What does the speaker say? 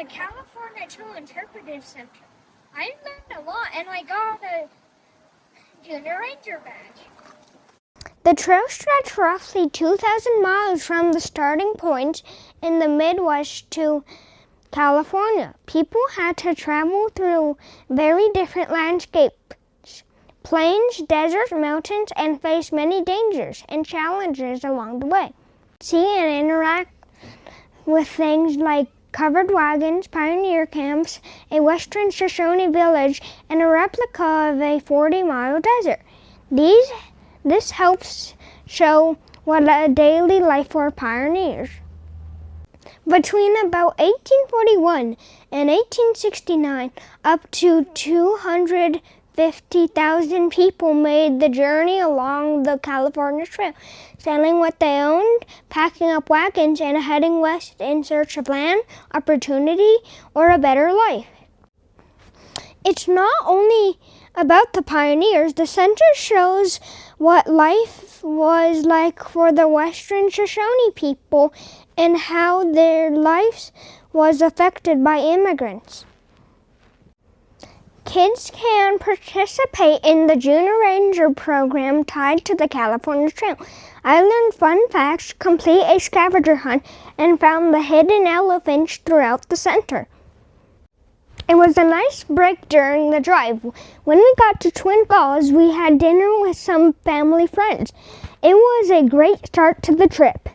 the California Trail Interpretive Center. I learned a lot and I got a Junior Ranger badge. The trail stretched roughly 2,000 miles from the starting point in the Midwest to California. People had to travel through very different landscapes, plains, deserts, mountains, and face many dangers and challenges along the way. See and interact with things like covered wagons, pioneer camps, a western Shoshone village, and a replica of a 40-mile desert. This helps show what a daily life for pioneers. Between about 1841 and 1869, up to 250,000 people made the journey along the California Trail, selling what they owned, packing up wagons, and heading west in search of land, opportunity, or a better life. It's not only about the pioneers. The center shows what life was like for the western Shoshone people and how their lives was affected by immigrants. Kids can participate in the Junior Ranger program tied to the California Trail. I learned fun facts, complete a scavenger hunt, and found the hidden elephants throughout the center. It was a nice break during the drive. When we got to Twin Falls, we had dinner with some family friends. It was a great start to the trip.